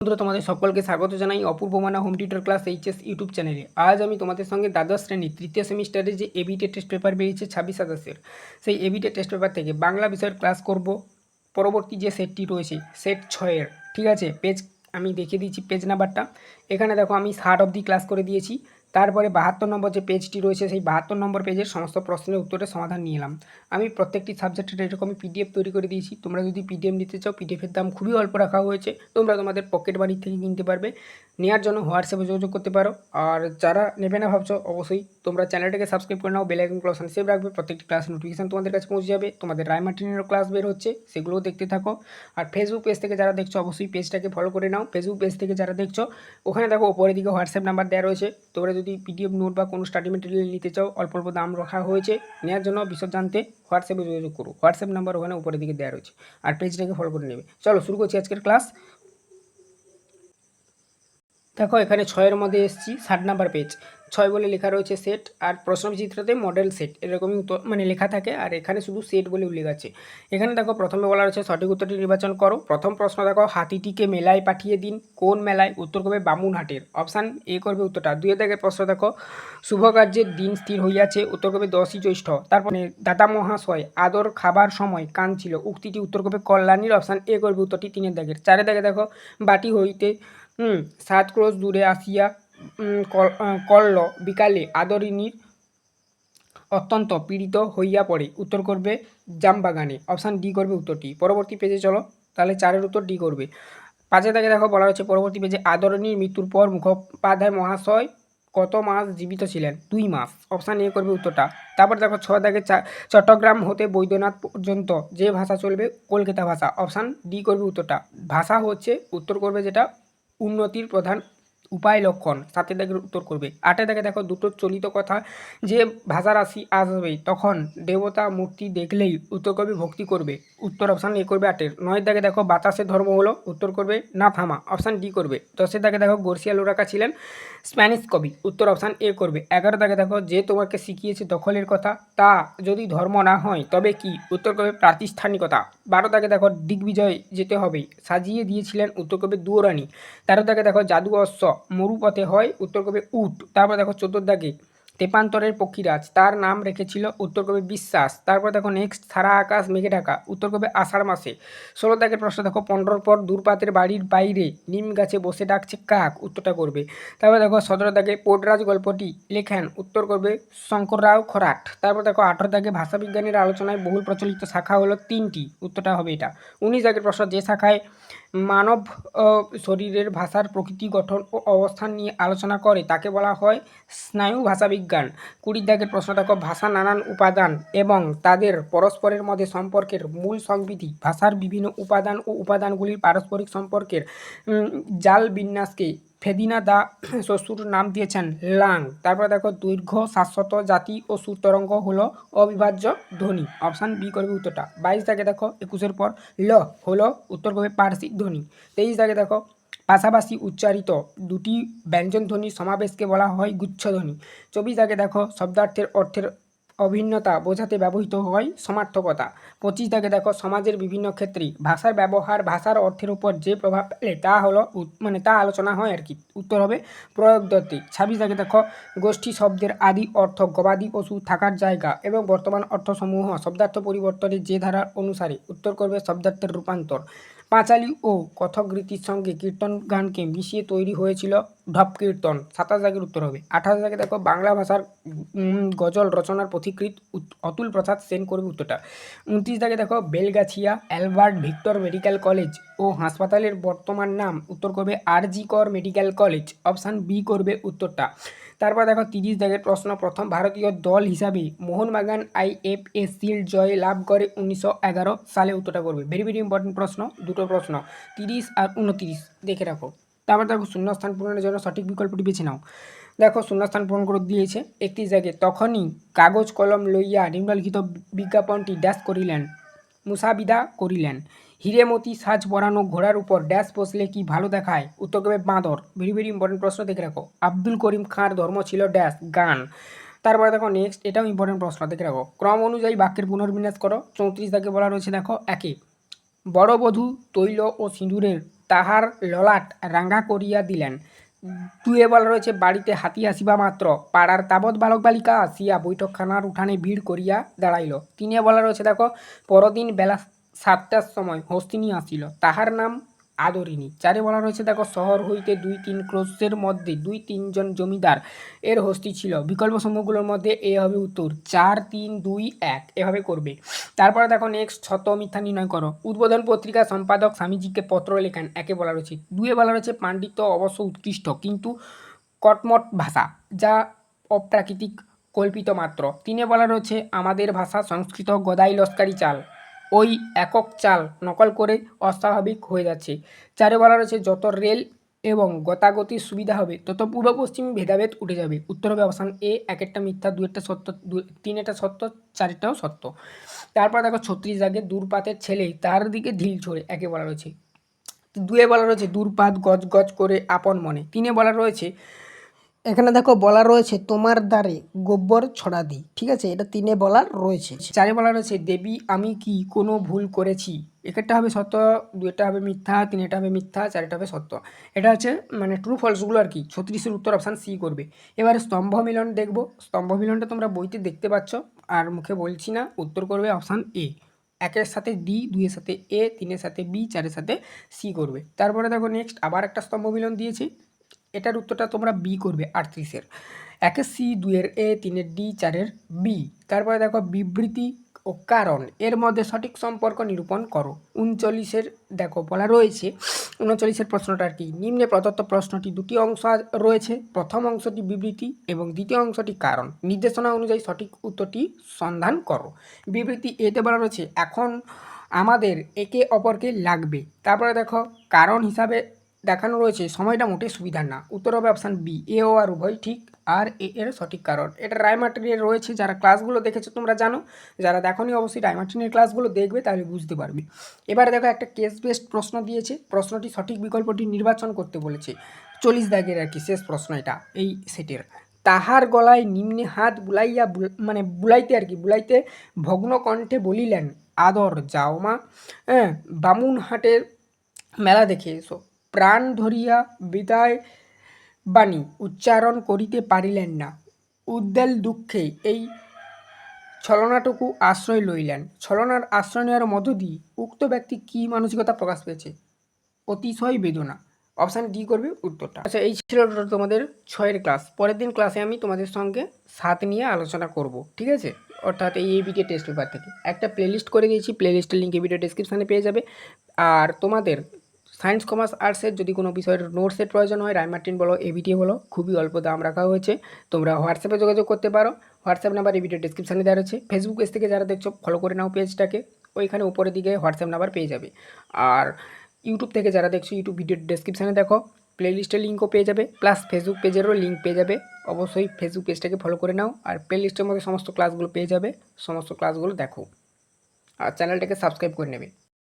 বন্ধুরা তোমাদের সকলকে স্বাগত জানাই অপূর্ব মানা home tutor class HS YouTube চ্যানেলে। আজ আমি তোমাদের সঙ্গে দ্বাদশ শ্রেণীর তৃতীয় সেমিস্টারে যে এবিটে টেস্ট পেপার বেরিয়েছে 26/7 সেই এবিটে টেস্ট পেপার থেকে বাংলা বিষয়ের ক্লাস করব। পরবর্তী যে সেটটি রয়েছে সেট 6-এর, ঠিক আছে। পেজ আমি দেখিয়ে দিচ্ছি পেজ নাম্বারটা। এখানে দেখো আমি 60 অবধি ক্লাস করে দিয়েছি। তারপরে 72 নম্বর যে পেজটি রয়েছে সেই 72 নম্বর পেজের সমস্ত প্রশ্নের উত্তরের সমাধান নিয়ে এলাম। আমি প্রত্যেকটি সাবজেক্টের এরকমই পিডিএফ তৈরি করে দিয়েছি। তোমরা যদি পিডিএফ নিতে চাও, পিডিএফের দাম খুবই অল্প রাখা হয়েছে, তোমরা তোমাদের পকেট বাড়ি থেকে কিনতে পারবে। নেওয়ার জন্য হোয়াটসঅ্যাপে যোগাযোগ করতে পারো। আর যারা নেবে না ভাবছো, অবশ্যই তোমরা চ্যানেলটাকে সাবস্ক্রাইব করে নাও, বেল আইকন অপশন সেভ রাখবে, প্রত্যেকটি ক্লাস নোটিফিকেশন তোমাদের কাছে পৌঁছে যাবে। তোমাদের রায়মার্টিনেরও ক্লাস বের হচ্ছে, সেগুলোও দেখতে থাকো। আর ফেসবুক পেজ থেকে যারা দেখছো অবশ্যই পেজটাকে ফলো করে নাও। ফেসবুক পেজ থেকে যারা দেখছো ওখানে দেখো ওপরের দিকে হোয়াটসঅ্যাপ নাম্বার দেওয়া রয়েছে। তোমরা যদি পিডিএফ নোট বা কোনো স্টাডি মেটেরিয়াল নিতে চাও, অল্প অল্প দাম রাখা হয়েছে, নেওয়ার জন্য বিশদ জানতে হোয়াটসঅ্যাপে যোগাযোগ করো। হোয়াটসঅ্যাপ নাম্বার ওখানে উপরের দিকে দেওয়া রয়েছে। আর পেজটাকে ফলো করে নেবে। চলো শুরু করছি আজকের ক্লাস। দেখো এখানে 6-এর মধ্যে এসেছি, 60 নাম্বার পেজ। 6 বলে লেখা রয়েছে সেট, আর প্রশ্নবিচিত্রতে মডেল সেট এরকমই মানে লেখা থাকে, আর এখানে শুধু সেট বলে উল্লেখ আছে। এখানে দেখো প্রথমে বলা রয়েছে সঠিক উত্তরটি নির্বাচন করো। প্রথম প্রশ্ন দেখো, হাতিটিকে মেলায় পাঠিয়ে দিন। কোন মেলায়? উত্তর করবে বামুনহাটের, অপশান এ করবে উত্তরটা। 2 দাগের প্রশ্ন দেখো, শুভ কার্যের দিন স্থির হইয়াছে, উত্তর করবে 10ই জ্যৈষ্ঠ। তারপরে দাদা মহাশয় আদর খাবার সময় কান ছিল, উক্তিটি উত্তর করবে কল্যাণীর, অপশান এ করবে উত্তরটি। 3 দাগের 4 দাগে দেখো, বাটি হইতে 7 ক্রোশ দূরে আসিয়া করল বিকালে আদরিণীর অত্যন্ত পীড়িত হইয়া পড়ে, উত্তর করবে জামবাগানে, অপশান ডি করবে উত্তরটি। পরবর্তী পেজে চলো, তাহলে 4-এর উত্তর ডি করবে। 5 দাগে দেখো বলা হচ্ছে পরবর্তী পেজে, আদরিণীর মৃত্যুর পর মুখোপাধ্যায় মহাশয় কত মাস জীবিত ছিলেন? 2 মাস, অপশান এ করবে উত্তরটা। তারপর দেখো 6 দাগে, চট্টগ্রাম হতে বৈদ্যনাথ পর্যন্ত যে ভাষা চলবে? কলকাতা ভাষা, অপশান ডি করবে উত্তরটা। ভাষা হচ্ছে উত্তর করবে যেটা উন্নতির প্রধান উপায় লক্ষণ, 7 দাগের উত্তর করবে। 8 দাগে দেখো, দুটো চলিত কথা যে ভাষা রাশি আসবে তখন দেবতা মূর্তি দেখলেই উত্তর করবে ভক্তি করবে, উত্তর অপশান এ করবে 8-এর। 9 দাগে দেখো, বাতাসের ধর্ম হলো, উত্তর করবে না থামা, অপশান ডি করবে। 10 দাগে দেখো, গার্সিয়া লোরাকা ছিলেন স্প্যানিশ কবি, উত্তর অপশান এ করবে। 11 দাগে দেখো, যে তোমাকে শিখিয়েছে দখলের কথা, তা যদি ধর্ম না হয় তবে কি? উত্তর করবে প্রাতিষ্ঠানিকতা। 12 দাগে দেখো, দিগ্বিজয় যেতে হবে, সাজিয়ে দিয়েছিলেন, উত্তর করবে দুয়োরানী। 13 দাগে দেখো, জাদু অশ্ব মরুপথে হয়, উত্তর করবে উট। তারপর দেখো 14 দাগে, তেপান্তরের পক্ষীরাজ তার নাম রেখেছিল, উত্তর করবে বিশ্বাস। তারপর দেখো নেক্সট, সারা আকাশ মেঘে ঢাকা, উত্তর করবে আষাঢ় মাসে। 16 দাগের প্রশ্ন দেখো, 15 পর দূরপাতের বাড়ির বাইরে নিম গাছে বসে ডাকছে কাক, উত্তরটা করবে। তারপর দেখো 17 দাগে, পোডরাজ গল্পটি লেখেন, উত্তর করবে শঙ্কররাও খরাট। তারপর দেখো 18 দাগে, ভাষাবিজ্ঞানের আলোচনায় বহুল প্রচলিত শাখা হলো 3টি, উত্তরটা হবে এটা। 19 দাগের প্রশ্ন, যে শাখায় মানব শরীরের ভাষার প্রকৃতি, গঠন ও অবস্থান নিয়ে আলোচনা করে তাকে বলা হয় স্নায়ু ভাষাবিজ্ঞান। 20 দাগের প্রশ্ন দেখো, ভাষা নানান উপাদান এবং তাদের পরস্পরের মধ্যে সম্পর্কের মূল সংবিধি, ভাষার বিভিন্ন উপাদান ও উপাদানগুলির পারস্পরিক সম্পর্কের জাল বিন্যাসকে ফেদিনা দা শ্বশুর নাম দিয়েছেন লাং। তারপর দেখো, দৈর্ঘ্য শাশ্বত জাতি ও সুর তরঙ্গ হলো অবিভাজ্য ধ্বনি, অপশান বি করবে উত্তরটা। 22 দাগে দেখো, 21-এর পর ল হলো, উত্তর করবে পার্শ্বিক ধ্বনি। 23 দাগে দেখো, পাশাপাশি উচ্চারিত দুটি ব্যঞ্জন ধ্বনির সমাবেশকে বলা হয় গুচ্ছধ্বনি। 24 দাগে দেখো, শব্দার্থের অর্থের অভিন্নতা বোঝাতে ব্যবহৃত হয় সমার্থকতা। 25 দাগে দেখো, সমাজের বিভিন্ন ক্ষেত্রে ভাষার ব্যবহার ভাষার অর্থের উপর যে প্রভাব ফেলে তা হলো তা আলোচনা হয় আর কি, উত্তর হবে প্রয়োগ দত্তে। 26 দাগে দেখো, গোষ্ঠী শব্দের আদি অর্থ গবাদি পশু থাকার জায়গা এবং বর্তমান অর্থসমূহ শব্দার্থ পরিবর্তনের যে ধারা অনুসারে, উত্তর করবে শব্দার্থের রূপান্তর। পাঁচালী ও কথক রীতির সঙ্গে কীর্তন গানকে মিশিয়ে তৈরি হয়েছিল ঢপ কীর্তন, 27 দাগের উত্তর হবে। 28 দাগে দেখো, বাংলা ভাষার গজল রচনার পথিকৃৎ অতুল প্রসাদ সেন করবে উত্তরটা। 29 দাগে দেখো, Belgachia Albert Victor medical college ও হাসপাতালের বর্তমান নাম, উত্তর করবে আর.জি. কর মেডিকেল কলেজ, অপশান বি করবে উত্তরটা। তারপর দেখো 30 দাগের প্রশ্ন, প্রথম ভারতীয় দল হিসাবে মোহনবাগান আইএফএ শিল্ড জয় লাভ করে 1911 সালে, উত্তরটা করবে। ভেরি ভেরি ইম্পর্টেন্ট প্রশ্ন, দুটো প্রশ্ন 30 আর 29 দেখে রাখো। তারপর দেখো, শূন্যস্থান পূরণের জন্য সঠিক বিকল্পটি বেছে নাও। দেখো শূন্যস্থান পূরণ করে দিয়েছে। 31 দাগে, তখনই কাগজ কলম লইয়া নিম্নলিখিত বিজ্ঞাপনটি ড্যাশ করিলেন, মুসাবিদা করিলেন। হিরেমতি সাজ পরানো ঘোড়ার উপর ড্যাশ বসলে কি ভালো দেখায়, উত্তর করবে বাঁদর। ভেরি ভেরি ইম্পর্টেন্ট প্রশ্ন, দেখে রাখো। আব্দুল করিম খাঁর ধর্ম ছিল ড্যাশ, গান। তারপরে দেখো নেক্সট, এটাও ইম্পর্টেন্ট প্রশ্ন, দেখে রাখো। ক্রম অনুযায়ী বাক্যের পুনর্বিন্যাস করো। 34 দাগে বলা রয়েছে দেখো, একে বড় বধূ তৈল ও সিঁদুরের তাহার ললাট রাঙ্গা করিয়া দিলেন। 2 বলা রয়েছে বাড়িতে হাতি আসিবা মাত্র পাড়ার তাবৎ বালক বালিকা আসিয়া বৈঠকখানার উঠানে ভিড় করিয়া দাঁড়াইল। 3 বলা রয়েছে দেখো পরদিন বেলা 7টার সময় হস্তিনী আসিল, তাহার নাম আদরিণী। 4 বলা রয়েছে দেখো শহর হইতে 2-3 ক্রোশের মধ্যে 2-3 জন জমিদার এর হস্তি ছিল। বিকল্প সমূহগুলোর মধ্যে এ হবে উত্তর। 4, 3, 2, 1 এভাবে করবে। তারপরে দেখো নেক্সট সত্য মিথ্যা নির্ণয় করো। উদ্বোধন পত্রিকা সম্পাদক স্বামীজিকে পত্র লেখেন, 1 বলা রয়েছে। 2 বলা রয়েছে পাণ্ডিত্য অবশ্য উৎকৃষ্ট কিন্তু কটমট ভাষা যা অপ্রাকৃতিক কল্পিত মাত্র। 3 বলা রয়েছে আমাদের ভাষা সংস্কৃত গদাই লস্কারি চাল, ওই একক চাল নকল করে অস্বাভাবিক হয়ে যাচ্ছে। 4 বলা রয়েছে যত রেল এবং গতাগতির সুবিধা হবে তত পূর্ব পশ্চিম ভেদাভেদ উঠে যাবে। উত্তর হবে অপশান এ, 1 মিথ্যা, 2 সত্য, 3 সত্য, 4 সত্য। তারপর দেখো 36 দাগে দূরপাতের ছেলে তার দিকে ঢিল ছোড়ে, 1 বলা রয়েছে। 2 বলা রয়েছে দূরপাত গজ গজ করে আপন মনে। 3 বলা রয়েছে এখানে দেখো বলা রয়েছে তোমার দ্বারে গোবর ছড়া দিই, ঠিক আছে, এটা 3 বলার রয়েছে। 4 বলা রয়েছে দেবী আমি কি কোনো ভুল করেছি, একটা হবে সত্য, 2টা হবে মিথ্যা, 3টা হবে মিথ্যা, 4টা হবে সত্য। এটা হচ্ছে মানে ট্রু ফলসগুলো আর কি। 36-এর উত্তর অপশান সি করবে। এবারে স্তম্ভ মিলন দেখবো। স্তম্ভ মিলনটা তোমরা বইতে দেখতে পাচ্ছ আর মুখে বলছি না, উত্তর করবে অপশান এ। 1-এর সাথে ডি, 2-এর সাথে এ, 3-এর সাথে বি, 4-এর সাথে সি করবে। তারপরে দেখো নেক্সট আবার একটা স্তম্ভ মিলন দিয়েছি, এটার উত্তরটা তোমরা বি করবে। 38-এর 1-এর সি, 2-এর এ, 3-এর ডি, 4-এর বি। তারপরে দেখো বিবৃতি ও কারণ এর মধ্যে সঠিক সম্পর্ক নিরূপণ করো। 39-এর দেখো বলা রয়েছে 39-এর প্রশ্নটা আর কি, নিম্নে প্রদত্ত প্রশ্নটি 2টি অংশ রয়েছে, প্রথম অংশটি বিবৃতি এবং দ্বিতীয় অংশটি কারণ। নির্দেশনা অনুযায়ী সঠিক উত্তরটি সন্ধান করো। বিবৃতি এতে বলা রয়েছে এখন আমাদের একে অপরকে লাগবে। তারপরে দেখো কারণ হিসাবে দেখানো রয়েছে সময়টা মোটেই সুবিধার না। উত্তর হবে অপশান বি, এ ও আর উভয় ঠিক, আর এ এর সঠিক কারণ। এটা রায়মার্টিনের রয়েছে, যারা ক্লাসগুলো দেখেছো তোমরা জানো, যারা দেখোনি অবশ্যই রায়মার্টিনের ক্লাসগুলো দেখবে, তাহলে বুঝতে পারবে। এবারে দেখো একটা কেস বেসড প্রশ্ন দিয়েছে, প্রশ্নটি সঠিক বিকল্পটি নির্বাচন করতে বলেছে। 40 দাগের আর কি শেষ প্রশ্ন এটা এই সেটের। তাহার গলায় নিম্নে হাত বুলাইয়া মানে বুলাইতে আর কি বুলাইতে ভগ্ন কণ্ঠে বলিলেন আদর যাও মা, হ্যাঁ, বামুনহাটের মেলা দেখে এসো। প্রাণ ধরিয়া বিদায় বাণী উচ্চারণ করিতে পারিলেন না, উদ্বেল দুঃখে এই ছলনাটুকু আশ্রয় লইলেন। ছলনার আশ্রয় নেওয়ার মধ্য দিয়ে উক্ত ব্যক্তি কী মানসিকতা প্রকাশ পেয়েছে? অতিশয় বেদনা। অপশান ডি করবে উত্তরটা। আচ্ছা, এই ছিল তোমাদের 6-এর ক্লাস। পরের দিন ক্লাসে আমি তোমাদের সঙ্গে 7 নিয়ে আলোচনা করব, ঠিক আছে, অর্থাৎ এই এবিটি টেস্ট পেপার থেকে একটা প্লেলিস্ট করে দিয়েছি, প্লেলিস্টের লিঙ্ক এই ভিডিও ডেসক্রিপশানে পেয়ে যাবে। আর তোমাদের সায়েন্স কমার্স আর্টসের যদি কোনো বিষয়ের নোটসের প্রয়োজন হয়, রায়মার্টিন বলো এবিটি বলো, খুবই অল্প দাম রাখা হয়েছে, তোমরা হোয়াটসঅ্যাপে যোগাযোগ করতে পারো। হোয়াটসঅ্যাপ নাম্বার এই ভিডিও ডেসক্রিপশানে দেওয়া রয়েছে। ফেসবুক পেজ থেকে যারা দেখছো ফলো করে নাও পেজটাকে, ওইখানে উপরের দিকে হোয়াটসঅ্যাপ নাম্বার পেয়ে যাবে। আর ইউটিউব থেকে যারা দেখছো ইউটিউব ভিডিও ডেসক্রিপশানে দেখো, প্লেলিস্টের লিঙ্কও পেয়ে যাবে, প্লাস ফেসবুক পেজেরও লিঙ্ক পেয়ে যাবে। অবশ্যই ফেসবুক পেজটাকে ফলো করে নাও, আর প্লেলিস্টের মধ্যে সমস্ত ক্লাসগুলো পেয়ে যাবে, সমস্ত ক্লাসগুলো দেখো, আর চ্যানেলটাকে সাবস্ক্রাইব করে নেবে।